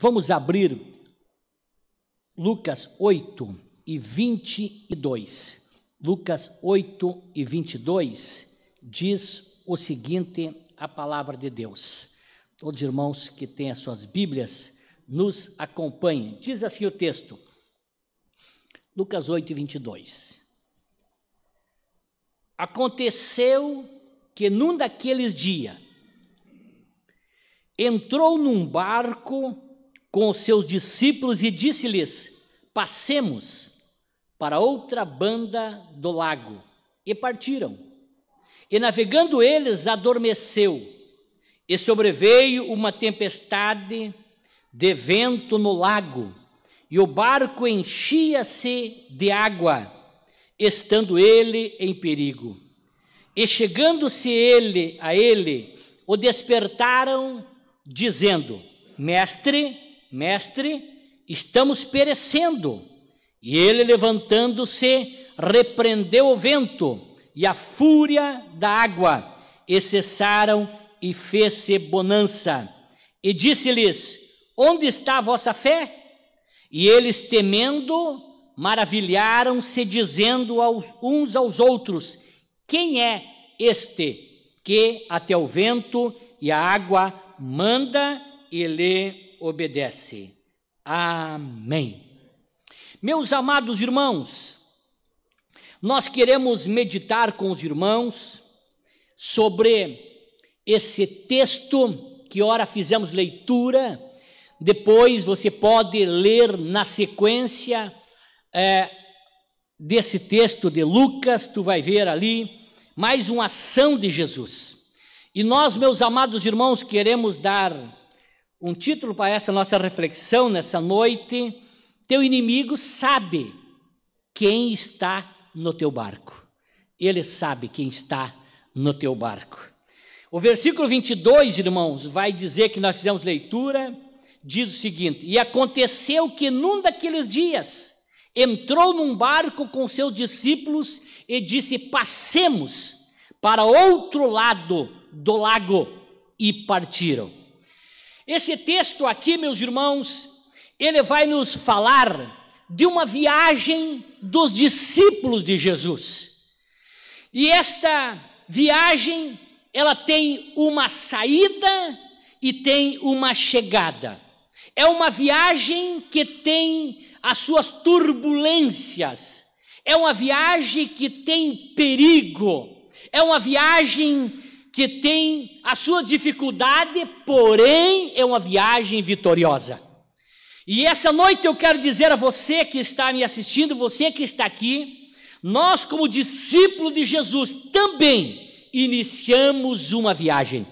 Vamos abrir Lucas 8 e 22. Lucas 8 e 22 diz o seguinte, a palavra de Deus. Todos os irmãos que têm as suas Bíblias, nos acompanhem. Diz assim o texto, Lucas 8 e 22. Aconteceu que num daqueles dias, entrou num barco com os seus discípulos e disse-lhes, passemos para outra banda do lago. E partiram. E navegando eles, adormeceu. E sobreveio uma tempestade de vento no lago, e o barco enchia-se de água, estando ele em perigo. E chegando-se a ele, o despertaram, dizendo, Mestre, estamos perecendo. E ele, levantando-se, repreendeu o vento e a fúria da água, e cessaram, e fez-se bonança. E disse-lhes, onde está a vossa fé? E eles, temendo, maravilharam-se, dizendo uns aos outros, quem é este que até o vento e a água manda e lhe obedece? Amém. Meus amados irmãos, nós queremos meditar com os irmãos sobre esse texto que ora fizemos leitura. Depois você pode ler na sequência desse texto de Lucas, tu vai ver ali mais uma ação de Jesus. E nós, meus amados irmãos, queremos dar um título para essa nossa reflexão nessa noite. Teu inimigo sabe quem está no teu barco. Ele sabe quem está no teu barco. O versículo 22, irmãos, vai dizer que nós fizemos leitura, diz o seguinte, e aconteceu que num daqueles dias, entrou num barco com seus discípulos e disse, passemos para outro lado do lago, e partiram. Esse texto aqui, meus irmãos, ele vai nos falar de uma viagem dos discípulos de Jesus. E esta viagem, ela tem uma saída e tem uma chegada. É uma viagem que tem as suas turbulências. É uma viagem que tem perigo. É uma viagem que tem a sua dificuldade, porém é uma viagem vitoriosa. E essa noite eu quero dizer a você que está me assistindo, você que está aqui, nós como discípulos de Jesus também iniciamos uma viagem.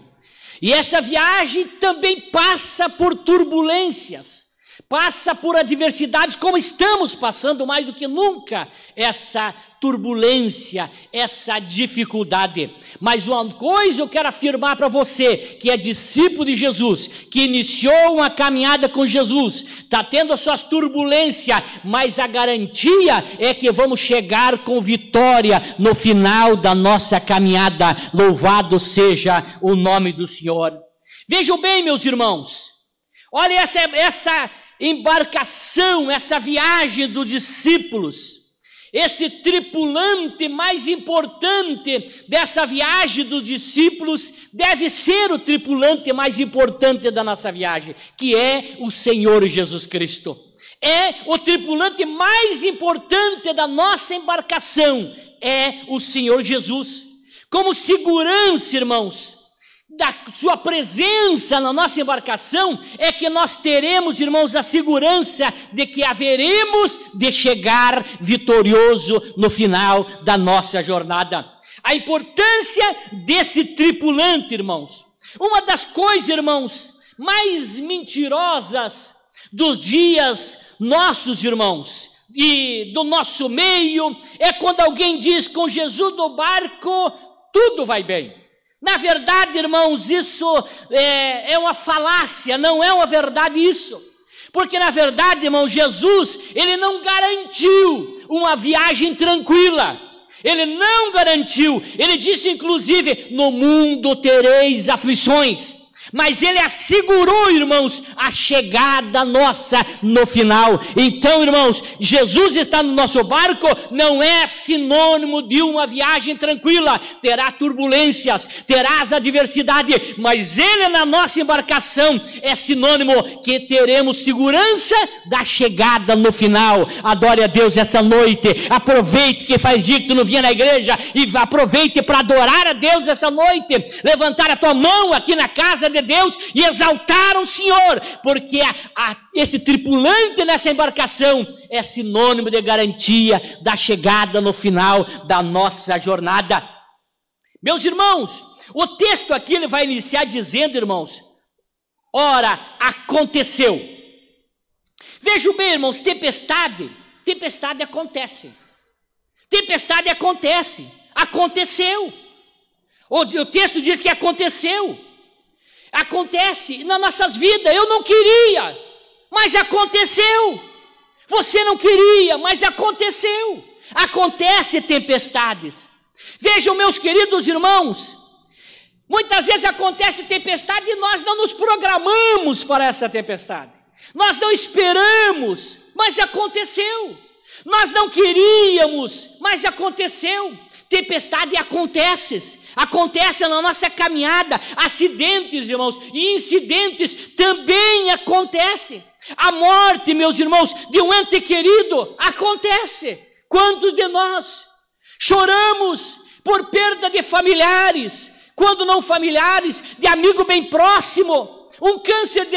E essa viagem também passa por turbulências, passa por adversidades, como estamos passando mais do que nunca essa turbulência, essa dificuldade. Mas uma coisa eu quero afirmar para você, que é discípulo de Jesus, que iniciou uma caminhada com Jesus, está tendo as suas turbulências, mas a garantia é que vamos chegar com vitória no final da nossa caminhada. Louvado seja o nome do Senhor. Vejam bem, meus irmãos, olha essa embarcação, essa viagem dos discípulos. Esse tripulante mais importante dessa viagem dos discípulos deve ser o tripulante mais importante da nossa viagem, que é o Senhor Jesus Cristo. É o tripulante mais importante da nossa embarcação, é o Senhor Jesus. Como segurança, irmãos, da sua presença na nossa embarcação, é que nós teremos, irmãos, a segurança de que haveremos de chegar vitorioso no final da nossa jornada. A importância desse tripulante, irmãos. Uma das coisas, irmãos, mais mentirosas dos dias nossos, irmãos, e do nosso meio, é quando alguém diz, com Jesus no barco, tudo vai bem. Na verdade, irmãos, isso é uma falácia, não é uma verdade isso. Porque na verdade, irmão, Jesus, ele não garantiu uma viagem tranquila. Ele não garantiu, ele disse inclusive, no mundo tereis aflições. mas Ele assegurou, irmãos, a chegada nossa no final. Então, irmãos, Jesus está no nosso barco não é sinônimo de uma viagem tranquila. Terá turbulências, terá as adversidades, mas Ele na nossa embarcação é sinônimo que teremos segurança da chegada no final. Adore a Deus essa noite. Aproveite que faz dia que tu não vinha na igreja, e aproveite para adorar a Deus essa noite. Levantar a tua mão aqui na casa de Deus e exaltar o Senhor, porque esse tripulante nessa embarcação é sinônimo de garantia da chegada no final da nossa jornada. Meus irmãos, o texto aqui ele vai iniciar dizendo, irmãos, ora, aconteceu. Vejam bem, irmãos, tempestade acontece. Tempestade acontece. Aconteceu. O texto diz que aconteceu. Acontece nas nossas vidas. Eu não queria, mas aconteceu. Você não queria, mas aconteceu. Acontece tempestades. Vejam, meus queridos irmãos, muitas vezes acontece tempestade e nós não nos programamos para essa tempestade. Nós não esperamos, mas aconteceu. Nós não queríamos, mas aconteceu. Tempestade acontece na nossa caminhada. Acidentes, irmãos, e incidentes também acontecem. A morte, meus irmãos, de um ente querido acontece. Quantos de nós choramos por perda de familiares, quando não familiares, de amigo bem próximo? Um câncer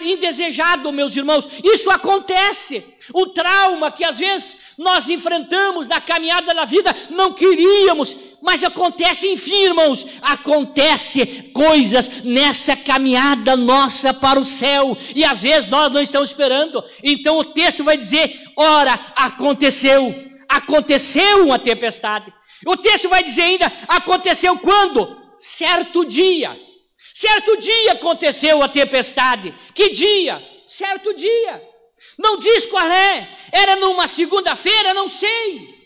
indesejado, meus irmãos, isso acontece. O trauma que às vezes nós enfrentamos na caminhada da vida, não queríamos, mas acontece, enfim, irmãos, acontece coisas nessa caminhada nossa para o céu, e às vezes nós não estamos esperando. Então o texto vai dizer, ora, aconteceu uma tempestade. O texto vai dizer ainda, aconteceu quando? Certo dia aconteceu a tempestade. Que dia? Certo dia. Não diz qual é. Era numa segunda-feira, não sei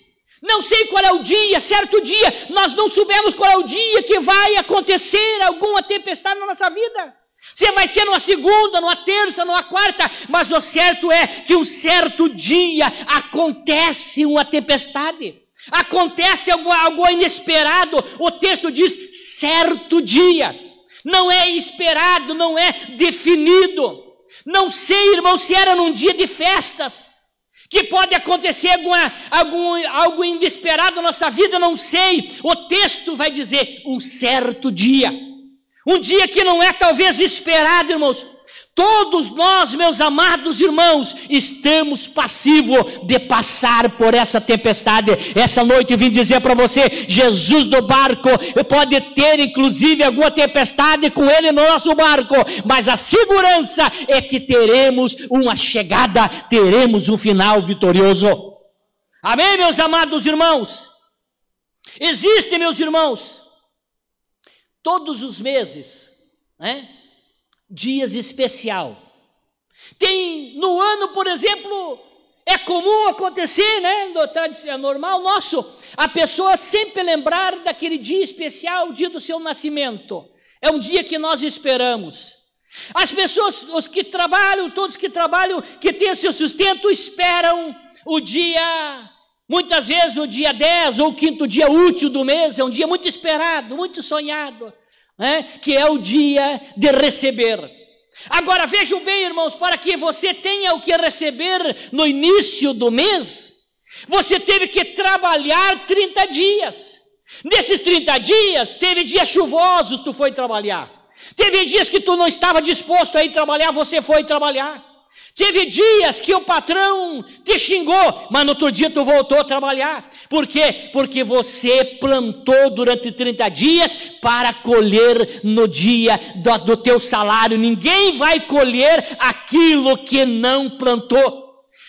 qual é o dia. Certo dia, nós não soubemos qual é o dia que vai acontecer alguma tempestade na nossa vida. Se vai ser numa segunda, numa terça, numa quarta, mas o certo é que um certo dia acontece uma tempestade. Acontece algo inesperado. O texto diz certo dia. Não é esperado, não é definido. Não sei, irmão, se era num dia de festas, que pode acontecer algo inesperado na nossa vida, não sei. O texto vai dizer um certo dia. Um dia que não é talvez esperado, irmãos. Todos nós, meus amados irmãos, estamos passivos de passar por essa tempestade. Essa noite eu vim dizer para você, Jesus do barco pode ter inclusive alguma tempestade com Ele no nosso barco, mas a segurança é que teremos uma chegada, teremos um final vitorioso. Amém, meus amados irmãos? Existe, meus irmãos, todos os meses, né? Dias especial. Tem no ano, por exemplo, é comum acontecer, né? É normal nosso, a pessoa sempre lembrar daquele dia especial, o dia do seu nascimento. É um dia que nós esperamos. As pessoas, todos que trabalham, que têm o seu sustento, esperam o dia, muitas vezes o dia 10 ou o quinto dia útil do mês, é um dia muito esperado, muito sonhado, né? Que é o dia de receber. Agora vejam bem, irmãos, para que você tenha o que receber no início do mês, você teve que trabalhar 30 dias. Nesses 30 dias, teve dias chuvosos, tu foi trabalhar. Teve dias que tu não estava disposto a ir trabalhar, você foi trabalhar. Teve dias que o patrão te xingou, mas no outro dia tu voltou a trabalhar. Por quê? Porque você plantou durante 30 dias para colher no dia do teu salário. Ninguém vai colher aquilo que não plantou.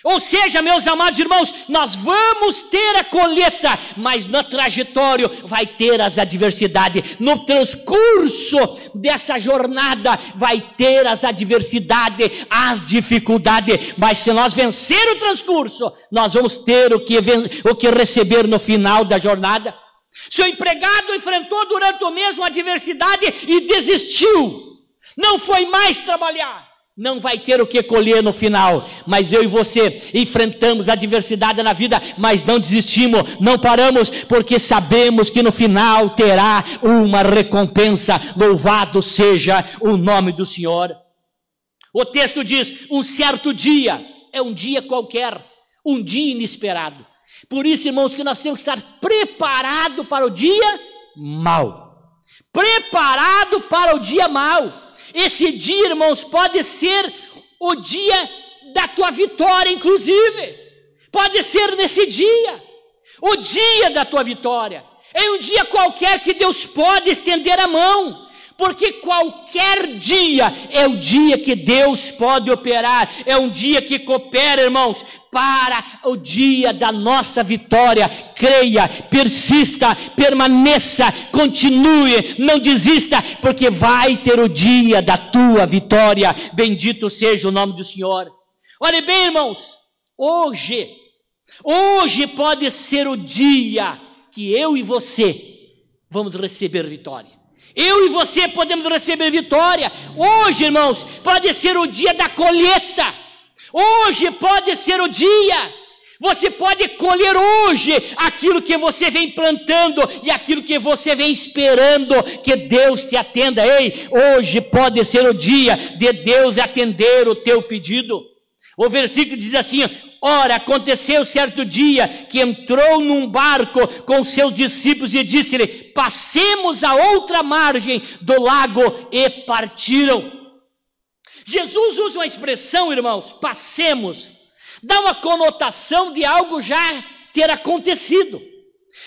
Ou seja, meus amados irmãos, nós vamos ter a colheita, mas na trajetória vai ter as adversidades. No transcurso dessa jornada vai ter as adversidades, as dificuldades. Mas se nós vencer o transcurso, nós vamos ter o que receber no final da jornada. Seu empregado enfrentou durante o mês uma adversidade e desistiu. não foi mais trabalhar, não vai ter o que colher no final. Mas eu e você enfrentamos adversidade na vida, mas não desistimos, não paramos, porque sabemos que no final terá uma recompensa. Louvado seja o nome do Senhor. O texto diz, um certo dia, é um dia qualquer, um dia inesperado. Por isso, irmãos, que nós temos que estar preparados para o dia mau. Preparado para o dia mau. Esse dia, irmãos, pode ser o dia da tua vitória, inclusive. Pode ser nesse dia, o dia da tua vitória. É um dia qualquer que Deus pode estender a mão. Porque qualquer dia é o dia que Deus pode operar, é um dia que coopera, irmãos, para o dia da nossa vitória. Creia, persista, permaneça, continue, não desista, porque vai ter o dia da tua vitória. Bendito seja o nome do Senhor. Olha bem, irmãos, hoje pode ser o dia que eu e você vamos receber vitória. Eu e você podemos receber vitória. Hoje, irmãos, pode ser o dia da colheita. Hoje pode ser o dia. Você pode colher hoje aquilo que você vem plantando e aquilo que você vem esperando que Deus te atenda. Ei, hoje pode ser o dia de Deus atender o teu pedido. O versículo diz assim: ora, aconteceu certo dia que entrou num barco com seus discípulos e disse-lhe: passemos a outra margem do lago, e partiram. Jesus usa uma expressão, irmãos, passemos, dá uma conotação de algo já ter acontecido.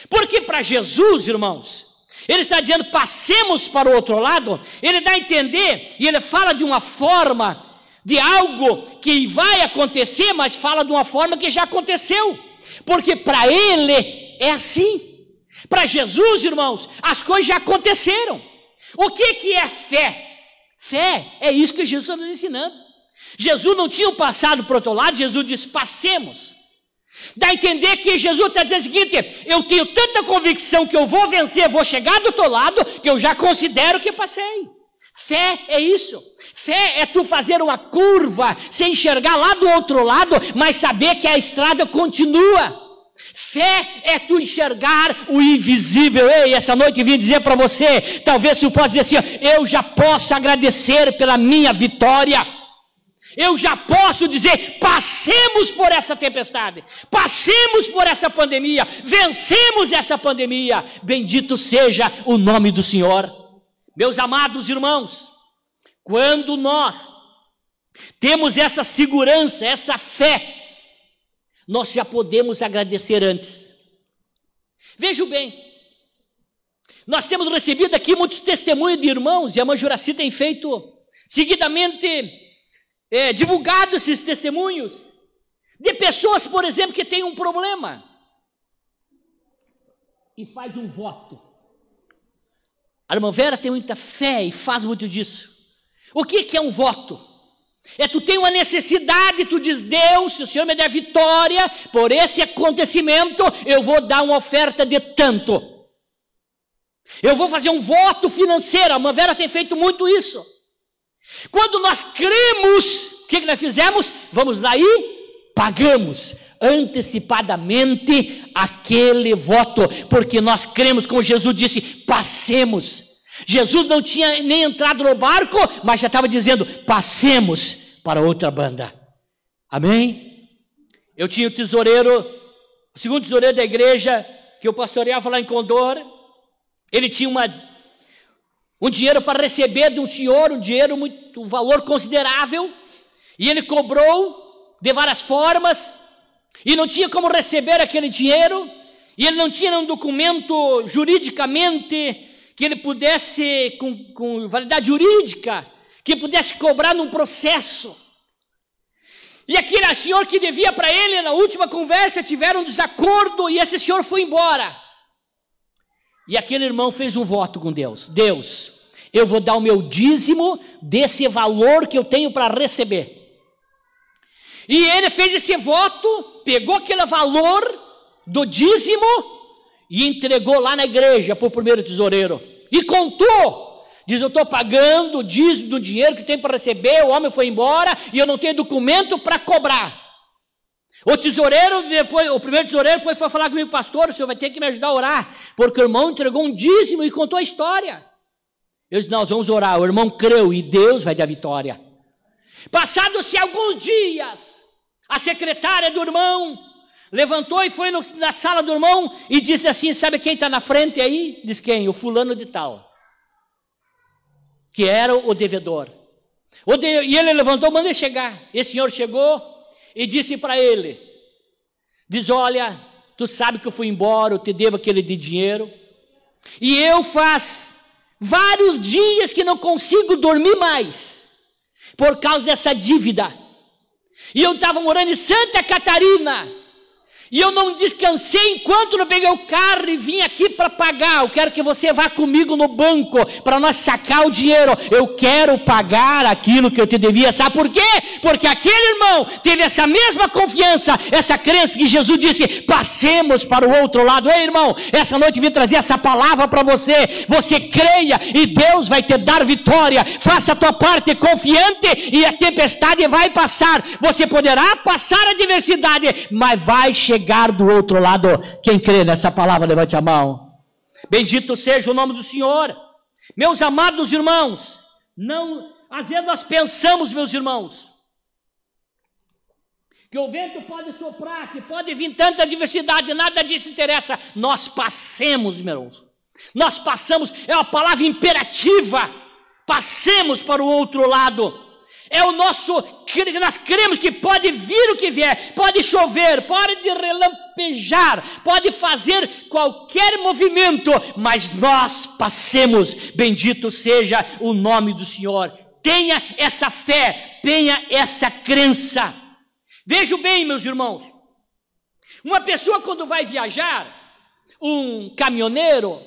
Porque para Jesus, irmãos, ele está dizendo passemos para o outro lado, ele dá a entender, e ele fala de uma forma de algo que vai acontecer, mas fala de uma forma que já aconteceu, porque para ele é assim. Para Jesus, irmãos, as coisas já aconteceram. O que é fé? Fé é isso que Jesus está nos ensinando. Jesus não tinha passado para o outro lado, Jesus disse passemos. Dá a entender que Jesus está dizendo o seguinte: eu tenho tanta convicção que eu vou vencer, vou chegar do outro lado, que eu já considero que passei. Fé é isso. Fé é tu fazer uma curva, sem enxergar lá do outro lado, mas saber que a estrada continua. Fé é tu enxergar o invisível. Ei, essa noite eu vim dizer para você, talvez você possa dizer assim: eu já posso agradecer pela minha vitória. Eu já posso dizer, passemos por essa tempestade, passemos por essa pandemia, vencemos essa pandemia. Bendito seja o nome do Senhor. Meus amados irmãos, quando nós temos essa segurança, essa fé, nós já podemos agradecer antes. Vejam bem, nós temos recebido aqui muitos testemunhos de irmãos, e a irmã Juraci tem feito seguidamente, divulgado esses testemunhos, de pessoas, por exemplo, que têm um problema, e faz um voto. A irmã Vera tem muita fé e faz muito disso. O que é um voto? É tu tem uma necessidade, tu diz: Deus, se o Senhor me der vitória por esse acontecimento, eu vou dar uma oferta de tanto. Eu vou fazer um voto financeiro. A irmã Vera tem feito muito isso. Quando nós cremos, o que nós fizemos? Vamos lá e pagamos antecipadamente aquele voto, porque nós cremos, como Jesus disse, passemos. Jesus não tinha nem entrado no barco, mas já estava dizendo: passemos para outra banda. Amém? Eu tinha o tesoureiro, o segundo tesoureiro da igreja, que eu pastoreava lá em Condor. Ele tinha um dinheiro para receber de um senhor, um valor considerável, e ele cobrou de várias formas, e não tinha como receber aquele dinheiro, e ele não tinha um documento juridicamente que ele pudesse, com validade jurídica, que pudesse cobrar num processo. E aquele senhor que devia para ele, na última conversa, tiveram um desacordo, e esse senhor foi embora. E aquele irmão fez um voto com Deus: Deus, eu vou dar o meu dízimo desse valor que eu tenho para receber. E ele fez esse voto, pegou aquele valor do dízimo e entregou lá na igreja para o primeiro tesoureiro. E contou, Diz, eu estou pagando o dízimo do dinheiro que tem para receber, o homem foi embora e eu não tenho documento para cobrar. O primeiro tesoureiro foi falar comigo, pastor, o senhor vai ter que me ajudar a orar, porque o irmão entregou um dízimo e contou a história. Eu disse, nós vamos orar, o irmão creu e Deus vai dar vitória. Passados-se alguns dias, a secretária do irmão levantou e foi na sala do irmão e disse assim, sabe quem está na frente aí? Diz quem? O fulano de tal, que era o devedor. E ele levantou, mandei chegar. Esse senhor chegou e disse para ele, diz, olha, tu sabe que eu fui embora, eu te devo aquele de dinheiro, e eu faz vários dias que não consigo dormir mais, por causa dessa dívida, e eu estava morando em Santa Catarina, e eu não descansei enquanto não peguei o carro e vim aqui para pagar. Eu quero que você vá comigo no banco para nós sacar o dinheiro. Eu quero pagar aquilo que eu te devia. Sabe por quê? Porque aquele irmão teve essa mesma confiança, essa crença que Jesus disse, passemos para o outro lado. Ei, irmão, essa noite eu vim trazer essa palavra para você. Você creia e Deus vai te dar vitória. Faça a tua parte confiante e a tempestade vai passar. Você poderá passar a adversidade, mas vai chegar do outro lado. Quem crê nessa palavra, levante a mão. Bendito seja o nome do Senhor. Meus amados irmãos, às vezes nós pensamos, meus irmãos, que o vento pode soprar, que pode vir tanta adversidade, nada disso interessa. Nós passemos, meus irmãos. Nós passamos, é uma palavra imperativa. Passemos para o outro lado. É o nosso, nós cremos que pode vir o que vier, pode chover, pode relampejar, pode fazer qualquer movimento, mas nós passemos. Bendito seja o nome do Senhor. Tenha essa fé, tenha essa crença. Vejam bem, meus irmãos, uma pessoa quando vai viajar, um caminhoneiro,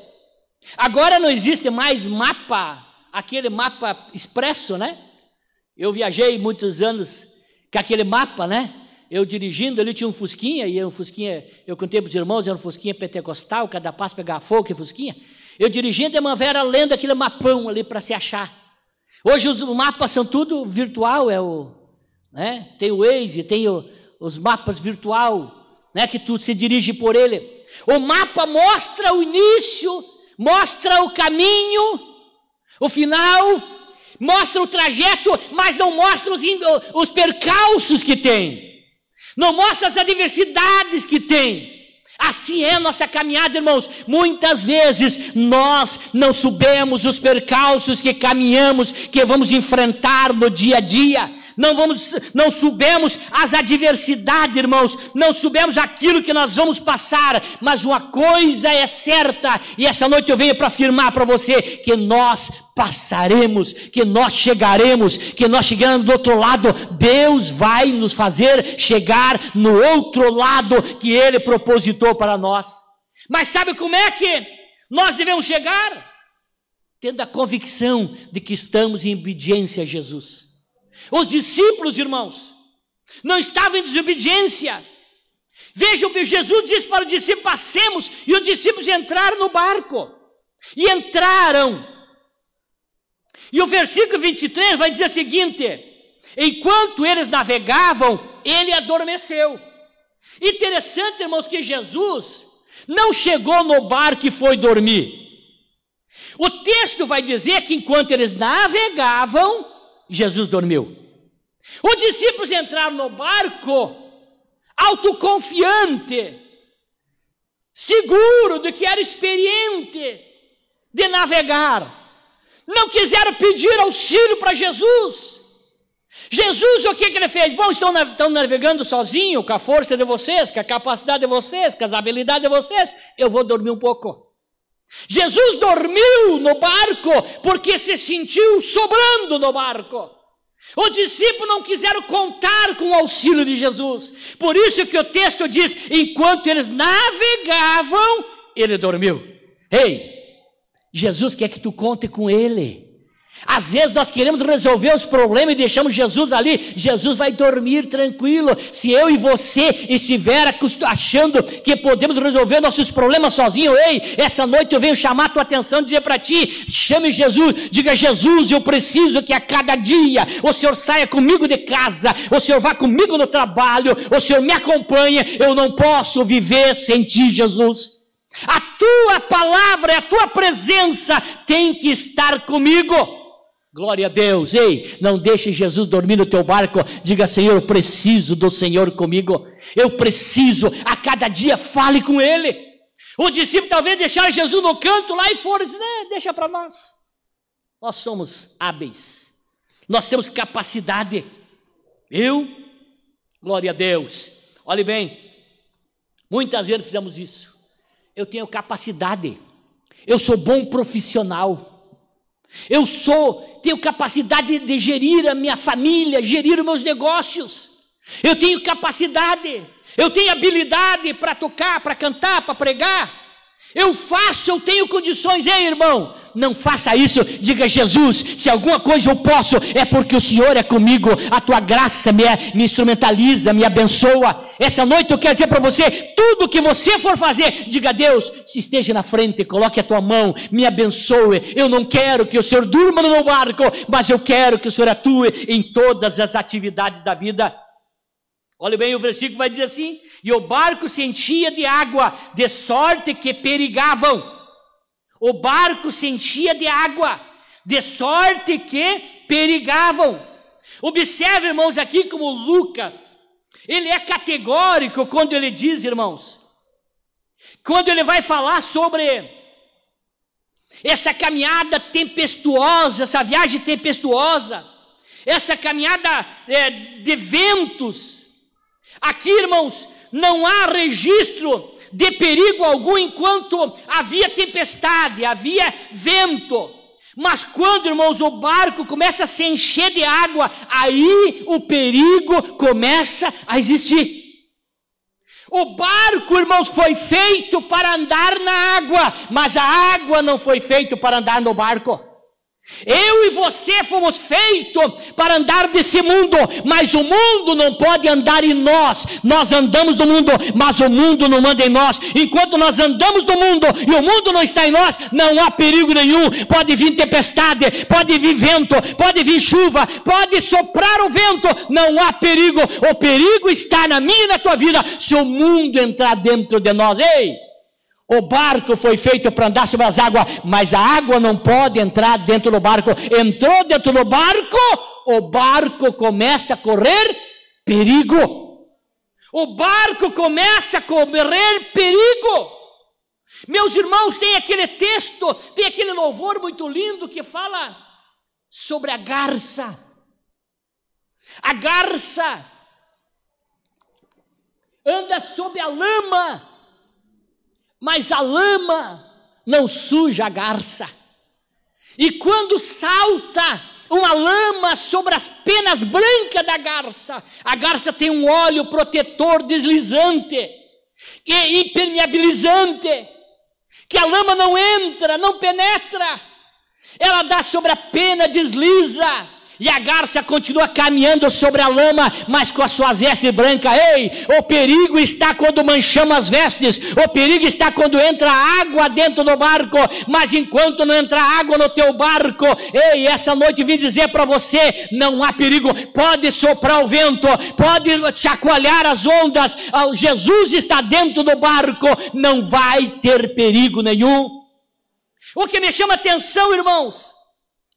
agora não existe mais mapa, aquele mapa expresso, né? Eu viajei muitos anos com aquele mapa, né? Eu dirigindo, ali tinha um fusquinha, e um fusquinha, eu contei para os irmãos, era um fusquinha pentecostal, cada passo pegava fogo, que fusquinha. Eu dirigindo, a Manvera lendo aquele mapão ali para se achar. Hoje os mapas são tudo virtual, né? Tem o Waze, tem os mapas virtual, né? Que tu se dirige por ele. O mapa mostra o início, mostra o caminho, o final, mostra o trajeto, mas não mostra os percalços que tem, não mostra as adversidades que tem. Assim é a nossa caminhada, irmãos. Muitas vezes nós não sabemos os percalços que caminhamos, que vamos enfrentar no dia a dia. Não sabemos as adversidades, irmãos, não sabemos aquilo que nós vamos passar, mas uma coisa é certa, e essa noite eu venho para afirmar para você, que nós passaremos, que nós chegaremos, que nós chegando do outro lado, Deus vai nos fazer chegar no outro lado que Ele propositou para nós. Mas sabe como é que nós devemos chegar? Tendo a convicção de que estamos em obediência a Jesus. Os discípulos, irmãos, não estavam em desobediência. Vejam o que Jesus disse para os discípulos, passemos, e os discípulos entraram no barco, e entraram, e o versículo 23 vai dizer o seguinte, enquanto eles navegavam, ele adormeceu. Interessante, irmãos, que Jesus não chegou no barco e foi dormir. O texto vai dizer que enquanto eles navegavam, Jesus dormiu. Os discípulos entraram no barco autoconfiante, seguro de que era experiente de navegar. Não quiseram pedir auxílio para Jesus. Jesus, o que ele fez? Bom, estão navegando sozinho, com a força de vocês, com a capacidade de vocês, com as habilidades de vocês, eu vou dormir um pouco. Jesus dormiu no barco porque se sentiu sobrando no barco. Os discípulos não quiseram contar com o auxílio de Jesus. Por isso que o texto diz, enquanto eles navegavam, ele dormiu. Ei, Jesus quer que tu conte com ele. Às vezes nós queremos resolver os problemas e deixamos Jesus ali. Jesus vai dormir tranquilo. Se eu e você estiver achando que podemos resolver nossos problemas sozinhos, ei, essa noite eu venho chamar a tua atenção e dizer para ti, chame Jesus, diga: Jesus, eu preciso que a cada dia o Senhor saia comigo de casa, o Senhor vá comigo no trabalho, o Senhor me acompanha, eu não posso viver sem ti, Jesus. A tua palavra, a tua presença tem que estar comigo. Glória a Deus. Ei, não deixe Jesus dormir no teu barco. Diga: Senhor, eu preciso do Senhor comigo. Eu preciso, a cada dia fale com Ele. O discípulo talvez deixaram Jesus no canto lá e foram dizer: deixa para nós. Nós somos hábeis. Nós temos capacidade. Glória a Deus. Olhe bem, muitas vezes fizemos isso. Eu tenho capacidade. Eu sou bom profissional. Tenho capacidade de gerir a minha família, gerir os meus negócios. Eu tenho capacidade, eu tenho habilidade para tocar, para cantar, para pregar. Eu tenho condições. Ei, irmão, não faça isso. Diga: Jesus, se alguma coisa eu posso, é porque o Senhor é comigo. A tua graça me instrumentaliza, me abençoa. Essa noite eu quero dizer para você, tudo que você for fazer, diga: Deus, se esteja na frente, coloque a tua mão, me abençoe. Eu não quero que o Senhor durma no meu barco, mas eu quero que o Senhor atue em todas as atividades da vida. Olha bem, o versículo vai dizer assim: e o barco se enchia de água, de sorte que perigavam. O barco se enchia de água, de sorte que perigavam. Observe, irmãos, aqui como Lucas, ele é categórico quando ele diz, irmãos, quando ele vai falar sobre essa caminhada tempestuosa, essa viagem tempestuosa, essa caminhada de ventos. Aqui, irmãos, não há registro de perigo algum enquanto havia tempestade, havia vento. Mas quando, irmãos, o barco começa a se encher de água, aí o perigo começa a existir. O barco, irmãos, foi feito para andar na água, mas a água não foi feita para andar no barco. Eu e você fomos feitos para andar desse mundo, mas o mundo não pode andar em nós. Nós andamos no mundo, mas o mundo não anda em nós. Enquanto nós andamos no mundo e o mundo não está em nós, não há perigo nenhum. Pode vir tempestade, pode vir vento, pode vir chuva, pode soprar o vento, não há perigo. O perigo está na minha e na tua vida se o mundo entrar dentro de nós. Ei! O barco foi feito para andar sobre as águas, mas a água não pode entrar dentro do barco. Entrou dentro do barco, o barco começa a correr perigo. O barco começa a correr perigo. Meus irmãos, tem aquele texto, tem aquele louvor muito lindo que fala sobre a garça. A garça anda sobre a lama, mas a lama não suja a garça. E quando salta uma lama sobre as penas brancas da garça, a garça tem um óleo protetor deslizante e impermeabilizante, que a lama não entra, não penetra. Ela dá sobre a pena, desliza, e a garça continua caminhando sobre a lama, mas com as suas vestes brancas. Ei, o perigo está quando manchamos as vestes, o perigo está quando entra água dentro do barco, mas enquanto não entra água no teu barco, ei, essa noite vim dizer para você, não há perigo. Pode soprar o vento, pode chacoalhar as ondas, Jesus está dentro do barco, não vai ter perigo nenhum. O que me chama atenção, irmãos,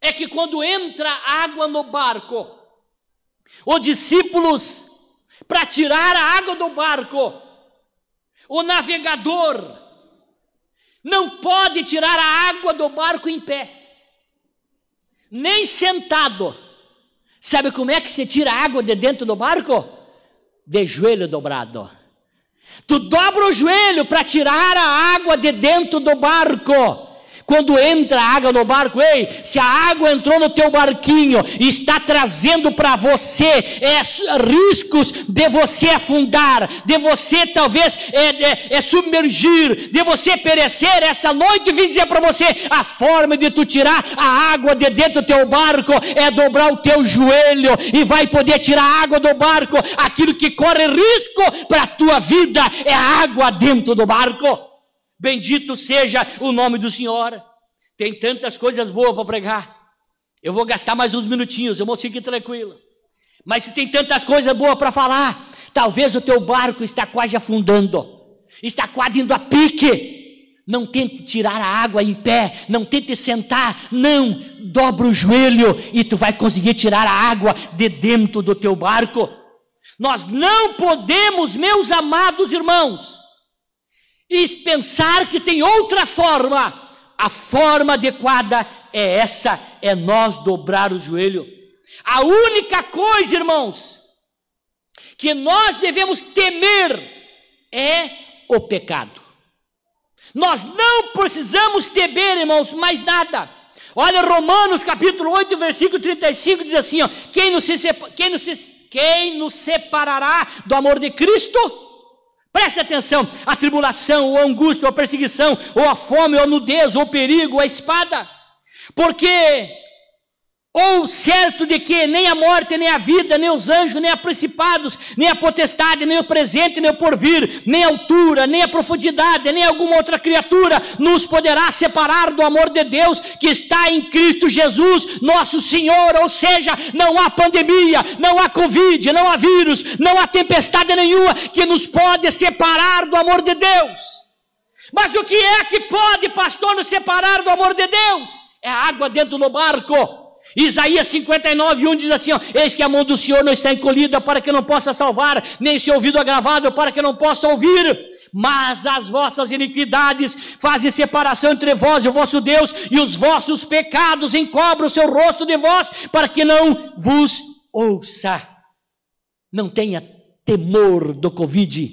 é que quando entra água no barco, os discípulos, para tirar a água do barco, o navegador não pode tirar a água do barco em pé, nem sentado. Sabe como é que se tira a água de dentro do barco? De joelho dobrado. Tu dobra o joelho para tirar a água de dentro do barco. Quando entra a água no barco, ei, se a água entrou no teu barquinho e está trazendo para você riscos de você afundar, de você talvez submergir, de você perecer, essa noite vim dizer para você, a forma de tu tirar a água de dentro do teu barco é dobrar o teu joelho e vai poder tirar a água do barco. Aquilo que corre risco para a tua vida é a água dentro do barco. Bendito seja o nome do Senhor. Tem tantas coisas boas para pregar. Eu vou gastar mais uns minutinhos, eu vou ficar tranquilo. Mas se tem tantas coisas boas para falar, talvez o teu barco está quase afundando, está quase indo a pique. Não tente tirar a água em pé, não tente sentar, não, dobra o joelho e tu vai conseguir tirar a água de dentro do teu barco. Nós não podemos, meus amados irmãos, e pensar que tem outra forma. A forma adequada é essa, é nós dobrar o joelho. A única coisa, irmãos, que nós devemos temer é o pecado. Nós não precisamos temer, irmãos, mais nada. Olha Romanos capítulo 8, versículo 35, diz assim, ó, quem nos separará do amor de Cristo? Preste atenção, a tribulação, ou a angústia, ou a perseguição, ou a fome, ou a nudez, ou o perigo, ou a espada. Porque, ou certo de que nem a morte, nem a vida, nem os anjos, nem a principados, nem a potestade, nem o presente, nem o porvir, nem a altura, nem a profundidade, nem alguma outra criatura nos poderá separar do amor de Deus que está em Cristo Jesus, nosso Senhor. Ou seja, não há pandemia, não há Covid, não há vírus, não há tempestade nenhuma que nos pode separar do amor de Deus. Mas o que é que pode, pastor, nos separar do amor de Deus? É a água dentro do barco. Isaías 59:1 diz assim, ó, eis que a mão do Senhor não está encolhida para que não possa salvar, nem seu ouvido agravado para que não possa ouvir, mas as vossas iniquidades fazem separação entre vós e o vosso Deus, e os vossos pecados encobrem o seu rosto de vós, para que não vos ouça. Não tenha temor do Covid,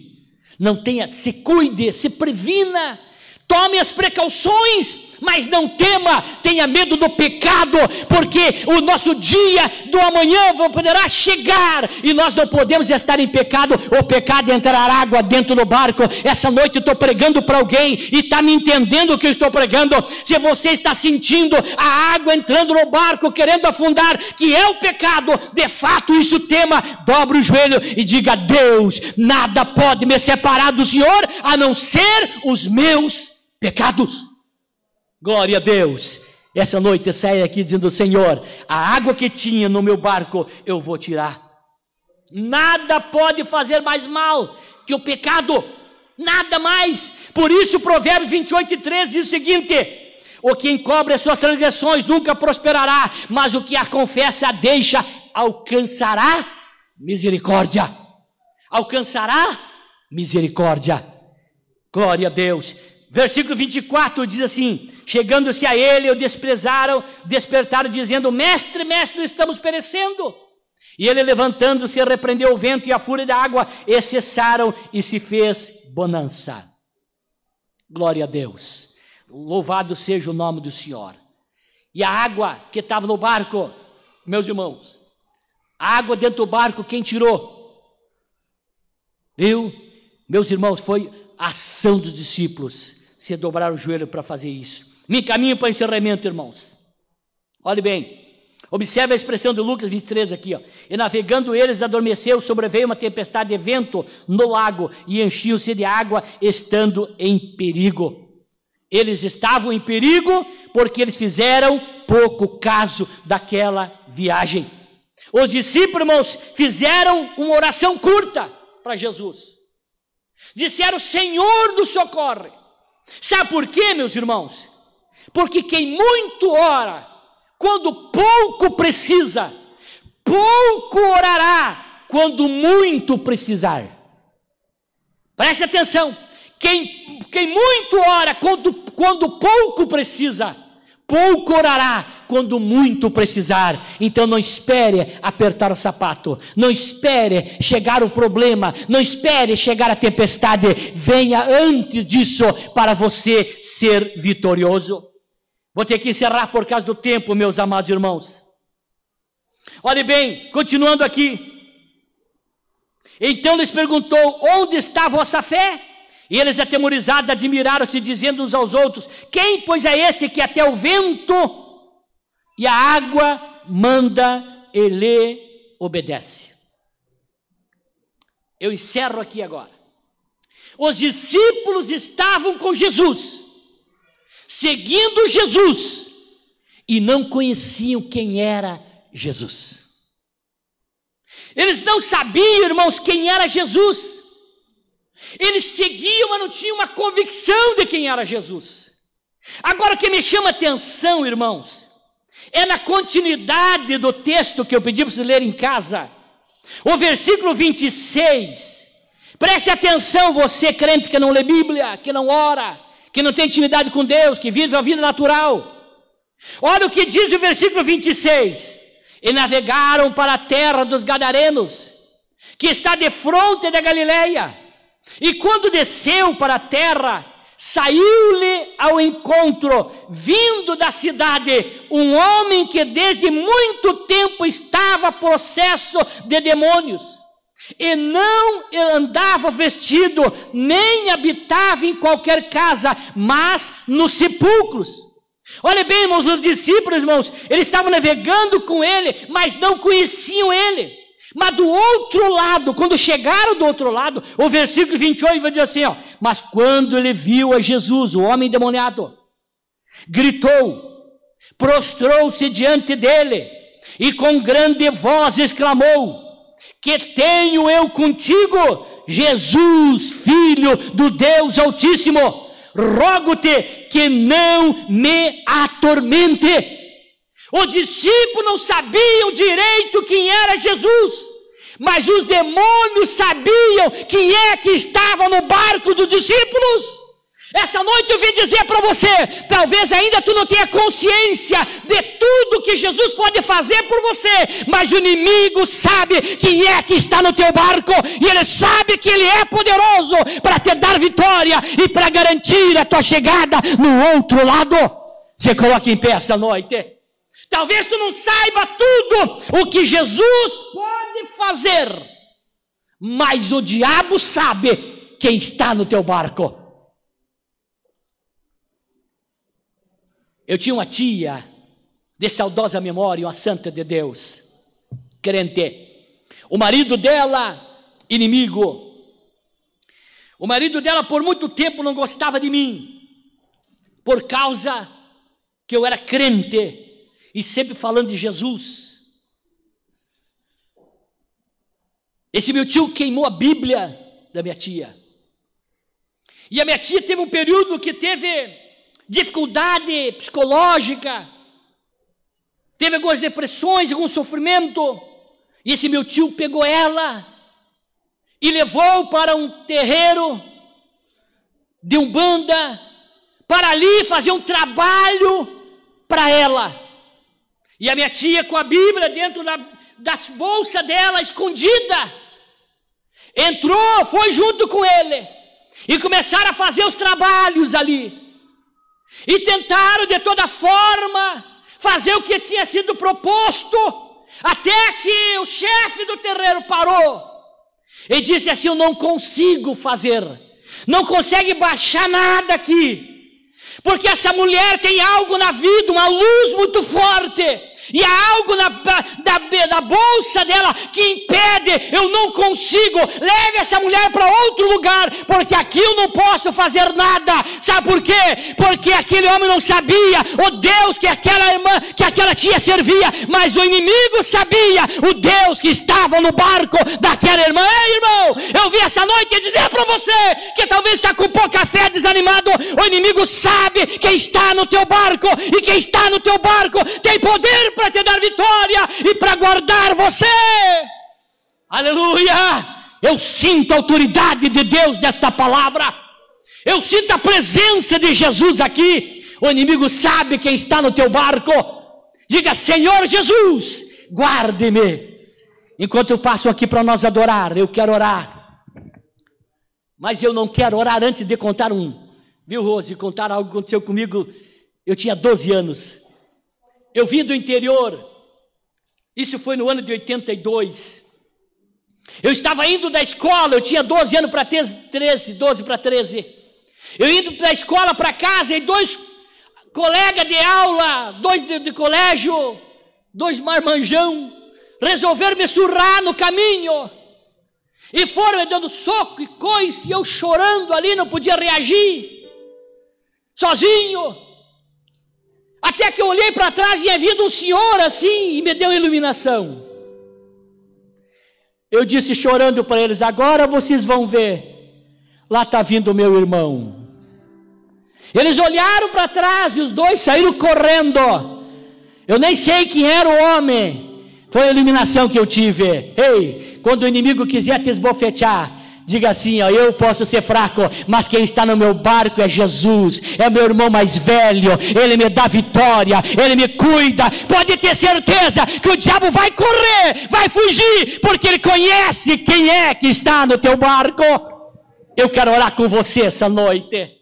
não tenha, se cuide, se previna, tome as precauções, mas não tema, tenha medo do pecado, porque o nosso dia do amanhã poderá chegar, e nós não podemos estar em pecado. O pecado entrará água dentro do barco. Essa noite eu estou pregando para alguém, e está me entendendo o que eu estou pregando. Se você está sentindo a água entrando no barco, querendo afundar, que é o pecado, de fato isso tema, dobre o joelho e diga, Deus, nada pode me separar do Senhor, a não ser os meus pecados. Glória a Deus. Essa noite eu saio aqui dizendo, Senhor, a água que tinha no meu barco, eu vou tirar. Nada pode fazer mais mal que o pecado, nada mais. Por isso Provérbios 28:13 diz o seguinte, o que encobre as suas transgressões nunca prosperará, mas o que a confessa, a deixa, alcançará misericórdia. Alcançará misericórdia. Glória a Deus. Versículo 24 diz assim, chegando-se a ele, o despertaram, dizendo, mestre, mestre, estamos perecendo. E ele, levantando-se, repreendeu o vento e a fúria da água, e cessaram, e se fez bonança. Glória a Deus. Louvado seja o nome do Senhor. E a água que estava no barco, meus irmãos, a água dentro do barco, quem tirou? Viu? Meus irmãos, foi a ação dos discípulos. Se dobrar o joelho para fazer isso. Me encaminho para o encerramento, irmãos. Olhe bem, observe a expressão de Lucas 23 aqui, ó. E navegando eles, adormeceu, sobreveio uma tempestade de vento no lago, e enchiam-se de água, estando em perigo. Eles estavam em perigo, porque eles fizeram pouco caso daquela viagem. Os discípulos, irmãos, fizeram uma oração curta para Jesus. Disseram, Senhor, nos socorre. Sabe por quê, meus irmãos? Porque quem muito ora, quando pouco precisa, pouco orará quando muito precisar. Preste atenção, quem muito ora quando pouco precisa, pouco orará quando muito precisar. Então não espere apertar o sapato, não espere chegar o problema, não espere chegar a tempestade, venha antes disso para você ser vitorioso. Vou ter que encerrar por causa do tempo, meus amados irmãos. Olhe bem, continuando aqui. Então lhes perguntou: onde está a vossa fé? E eles, atemorizados, admiraram-se, dizendo uns aos outros: quem, pois, é esse que até o vento e a água manda e lhe obedece? Eu encerro aqui agora. Os discípulos estavam com Jesus, seguindo Jesus, e não conheciam quem era Jesus. Eles não sabiam, irmãos, quem era Jesus. Eles seguiam, mas não tinham uma convicção de quem era Jesus. Agora, o que me chama a atenção, irmãos, é na continuidade do texto que eu pedi para vocês lerem em casa. O versículo 26. Preste atenção, você crente que não lê Bíblia, que não ora, que não tem intimidade com Deus, que vive a vida natural. Olha o que diz o versículo 26. E navegaram para a terra dos Gadarenos, que está de fronte da Galileia. E quando desceu para a terra, saiu-lhe ao encontro, vindo da cidade, um homem que desde muito tempo estava possesso de demônios, e não andava vestido, nem habitava em qualquer casa, mas nos sepulcros. Olha bem, irmãos, os discípulos, irmãos, eles estavam navegando com ele, mas não conheciam ele. Mas do outro lado, quando chegaram do outro lado, o versículo 28 vai dizer assim, ó: mas quando ele viu a Jesus, o homem endemoniado, gritou, prostrou-se diante dele, e com grande voz exclamou: que tenho eu contigo, Jesus, Filho do Deus Altíssimo? Rogo-te que não me atormente. Os discípulos não sabiam direito quem era Jesus, mas os demônios sabiam quem é que estava no barco dos discípulos. Essa noite eu vim dizer para você, talvez ainda tu não tenha consciência de tudo que Jesus pode fazer por você, mas o inimigo sabe quem é que está no teu barco, e ele sabe que ele é poderoso para te dar vitória e para garantir a tua chegada no outro lado. Se coloque em pé essa noite. Talvez tu não saiba tudo o que Jesus pode fazer, mas o diabo sabe quem está no teu barco. Eu tinha uma tia de saudosa memória, uma santa de Deus, crente. O marido dela, inimigo. O marido dela por muito tempo não gostava de mim, por causa que eu era crente e sempre falando de Jesus. Esse meu tio queimou a Bíblia da minha tia. E a minha tia teve um período que teve dificuldade psicológica, teve algumas depressões, algum sofrimento, e esse meu tio pegou ela e levou para um terreiro de Umbanda, para ali fazer um trabalho para ela. E a minha tia, com a Bíblia dentro das bolsas dela, escondida, entrou, foi junto com ele, e começaram a fazer os trabalhos ali. E tentaram de toda forma fazer o que tinha sido proposto, até que o chefe do terreiro parou e disse assim: eu não consigo fazer, não consegue baixar nada aqui, porque essa mulher tem algo na vida, uma luz muito forte, e há algo da bolsa dela que impede, eu não consigo, leve essa mulher para outro lugar, porque aqui eu não posso fazer nada. Sabe por quê? Porque aquele homem não sabia o Deus que aquela irmã, que aquela tia servia, mas o inimigo sabia o Deus que estava no barco daquela irmã. Ei, irmão, eu vim essa noite dizer para você que talvez está com pouca fé, desanimado. O inimigo sabe quem está no teu barco, e quem está no teu barco tem poder para te dar vitória e para guardar você. Aleluia! Eu sinto a autoridade de Deus desta palavra, eu sinto a presença de Jesus aqui. O inimigo sabe quem está no teu barco. Diga: Senhor Jesus, guarde-me. Enquanto eu passo aqui para nós adorar, eu quero orar, mas eu não quero orar antes de contar viu, Rose, contar algo que aconteceu comigo Eu tinha 12 anos. Eu vim do interior. Isso foi no ano de 82. Eu estava indo da escola, eu tinha 12 anos para 13, 12 para 13. Eu indo da escola para casa e 2 colegas de aula, 2 de colégio, 2 marmanjão, resolveram me surrar no caminho. E foram me dando soco e coice, e eu chorando ali, não podia reagir. Sozinho. Até que eu olhei para trás e havia vindo um senhor assim e me deu iluminação. Eu disse chorando para eles: agora vocês vão ver, lá está vindo o meu irmão. Eles olharam para trás e os 2 saíram correndo. Eu nem sei quem era o homem, foi a iluminação que eu tive. Ei, quando o inimigo quiser te esbofetear, diga assim: ó, eu posso ser fraco, mas quem está no meu barco é Jesus, é meu irmão mais velho, ele me dá vitória, ele me cuida. Pode ter certeza que o diabo vai correr, vai fugir, porque ele conhece quem é que está no teu barco. Eu quero orar com você essa noite.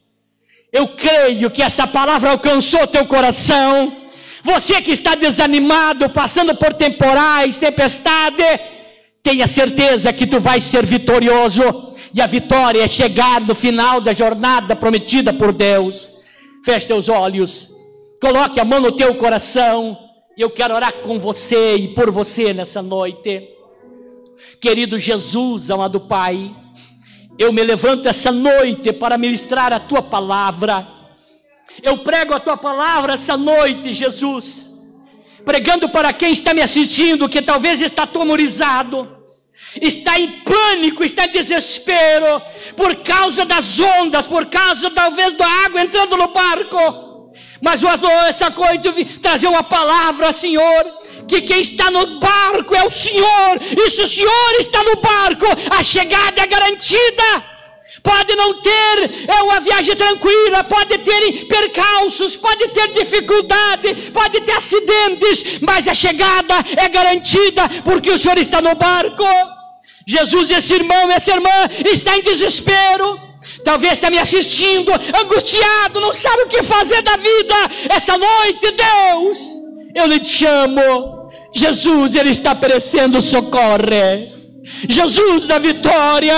Eu creio que essa palavra alcançou teu coração. Você que está desanimado, passando por temporais, tempestade, tenha certeza que tu vais ser vitorioso, e a vitória é chegar no final da jornada prometida por Deus. Feche teus olhos, coloque a mão no teu coração, e eu quero orar com você e por você nessa noite. Querido Jesus, amado Pai, eu me levanto essa noite para ministrar a tua palavra. Eu prego a tua palavra essa noite, Jesus, pregando para quem está me assistindo, que talvez está atemorizado, está em pânico, está em desespero, por causa das ondas, por causa talvez da água entrando no barco. Mas essa noite eu vim trazer uma palavra, Senhor, que quem está no barco é o Senhor, e se o Senhor está no barco, a chegada é garantida. Pode não ter uma viagem tranquila, pode ter percalços, pode ter dificuldade, pode ter acidentes, mas a chegada é garantida, porque o Senhor está no barco. Jesus, esse irmão, essa irmã está em desespero, talvez está me assistindo, angustiado, não sabe o que fazer da vida. Essa noite, Deus, eu lhe chamo. Jesus, ele está perecendo, socorre. Jesus da vitória,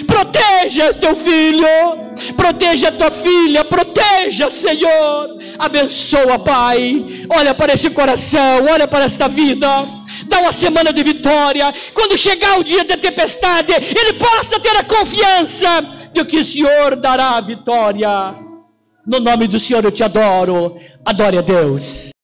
proteja teu filho, proteja tua filha, proteja, Senhor, abençoa, Pai. Olha para esse coração, olha para esta vida, dá uma semana de vitória. Quando chegar o dia da tempestade, ele possa ter a confiança de que o Senhor dará a vitória. No nome do Senhor eu te adoro, adore a Deus.